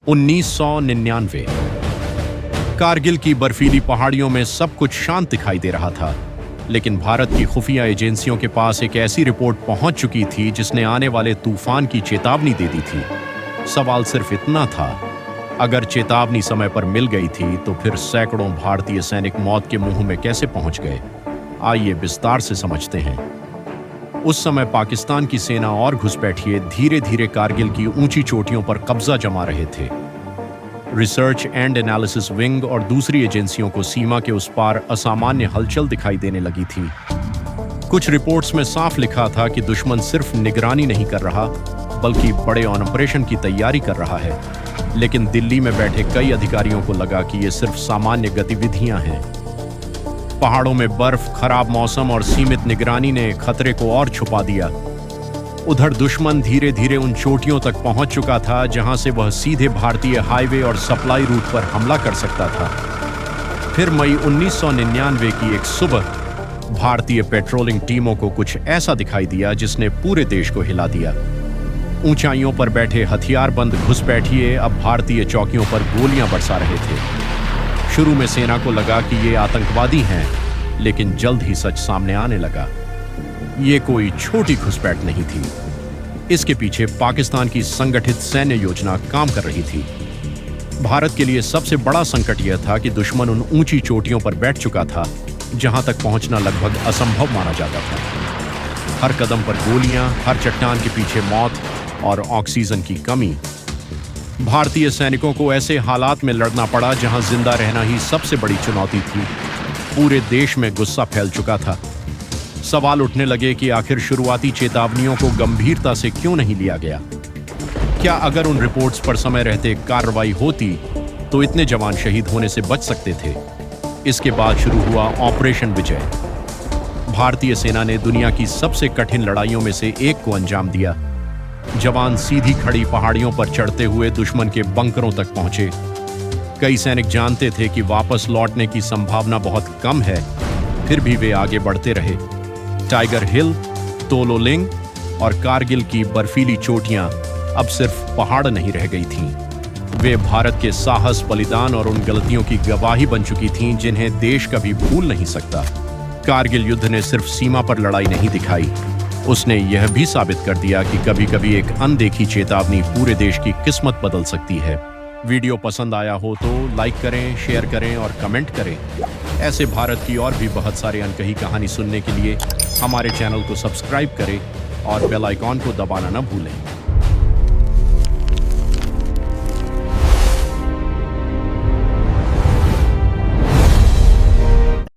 1999 कारगिल की बर्फीली पहाड़ियों में सब कुछ शांत दिखाई दे रहा था, लेकिन भारत की खुफिया एजेंसियों के पास एक ऐसी रिपोर्ट पहुंच चुकी थी जिसने आने वाले तूफान की चेतावनी दे दी थी। सवाल सिर्फ इतना था, अगर चेतावनी समय पर मिल गई थी तो फिर सैकड़ों भारतीय सैनिक मौत के मुंह में कैसे पहुंच गए। आइए विस्तार से समझते हैं। उस समय पाकिस्तान की सेना और घुसपैठिए धीरे धीरे कारगिल की ऊंची चोटियों पर कब्जा जमा रहे थे। रिसर्च एंड एनालिसिस विंग और दूसरी एजेंसियों को सीमा के उस पार असामान्य हलचल दिखाई देने लगी थी। कुछ रिपोर्ट्स में साफ लिखा था कि दुश्मन सिर्फ निगरानी नहीं कर रहा, बल्कि बड़े ऑपरेशन की तैयारी कर रहा है। लेकिन दिल्ली में बैठे कई अधिकारियों को लगा कि ये सिर्फ सामान्य गतिविधियां हैं। पहाड़ों में बर्फ, खराब मौसम और सीमित निगरानी ने खतरे को और छुपा दिया। उधर दुश्मन धीरे धीरे उन चोटियों तक पहुंच चुका था जहां से वह सीधे भारतीय हाईवे और सप्लाई रूट पर हमला कर सकता था। फिर मई 1999 की एक सुबह भारतीय पेट्रोलिंग टीमों को कुछ ऐसा दिखाई दिया जिसने पूरे देश को हिला दिया। ऊंचाइयों पर बैठे हथियारबंद घुसपैठिए अब भारतीय चौकियों पर गोलियां बरसा रहे थे। शुरू में सेना को लगा कि ये आतंकवादी हैं, लेकिन जल्द ही सच सामने आने लगा। ये कोई छोटी घुसपैठ नहीं थी। इसके पीछे पाकिस्तान की संगठित सैन्य योजना काम कर रही थी। भारत के लिए सबसे बड़ा संकट यह था कि दुश्मन उन ऊंची चोटियों पर बैठ चुका था जहां तक पहुंचना लगभग असंभव माना जाता था। हर कदम पर गोलियां, हर चट्टान के पीछे मौत और ऑक्सीजन की कमी। भारतीय सैनिकों को ऐसे हालात में लड़ना पड़ा जहां जिंदा रहना ही सबसे बड़ी चुनौती थी। पूरे देश में गुस्सा फैल चुका था। सवाल उठने लगे कि आखिर शुरुआती चेतावनियों को गंभीरता से क्यों नहीं लिया गया। क्या अगर उन रिपोर्ट्स पर समय रहते कार्रवाई होती तो इतने जवान शहीद होने से बच सकते थे। इसके बाद शुरू हुआ ऑपरेशन विजय। भारतीय सेना ने दुनिया की सबसे कठिन लड़ाइयों में से एक को अंजाम दिया। जवान सीधी खड़ी पहाड़ियों पर चढ़ते हुए दुश्मन के बंकरों तक पहुंचे। कई सैनिक जानते थे कि वापस लौटने की संभावना बहुत कम है, फिर भी वे आगे बढ़ते रहे। टाइगर हिल, तोलो लिंग और कारगिल की बर्फीली चोटियां अब सिर्फ पहाड़ नहीं रह गई थीं। वे भारत के साहस, बलिदान और उन गलतियों की गवाही बन चुकी थीं जिन्हें देश कभी भूल नहीं सकता। कारगिल युद्ध ने सिर्फ सीमा पर लड़ाई नहीं दिखाई, उसने यह भी साबित कर दिया कि कभी-कभी एक अनदेखी चेतावनी पूरे देश की किस्मत बदल सकती है। वीडियो पसंद आया हो तो लाइक करें, शेयर करें और कमेंट करें। ऐसे भारत की और भी बहुत सारे अनकही कहानी सुनने के लिए हमारे चैनल को सब्सक्राइब करें और बेल आइकॉन को दबाना न भूलें।